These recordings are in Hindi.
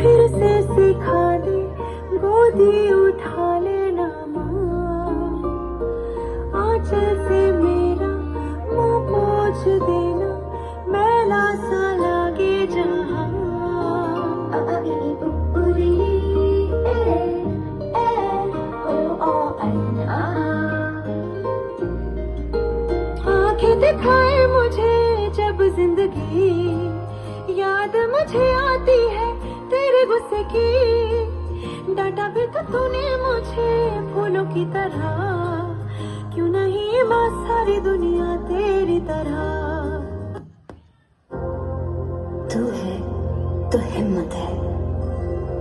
फिर से सिखा दे, गोदी उठा लेना माँ। आंचल से मेरा मुंह पोंछ देना, मैला सा लागे जहाँ। आंखें दिखाए मुझे जब जिंदगी, याद मुझे आती है तेरे गुस्से की। डांटा भी तो तूने मुझे फूलों की तरह, क्यों नहीं माँ सारी दुनिया तेरी तरह। तू है तो हिम्मत है,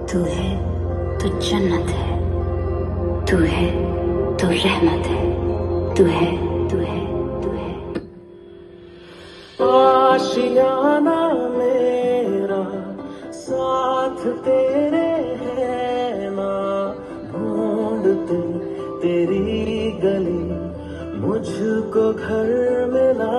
तू है तो जन्नत है, तू है तो रहमत है, तू है तू है तू है। आशियाना मेरा साथ तेरे है ना, ढूंढते तेरी गली मुझको घर मिला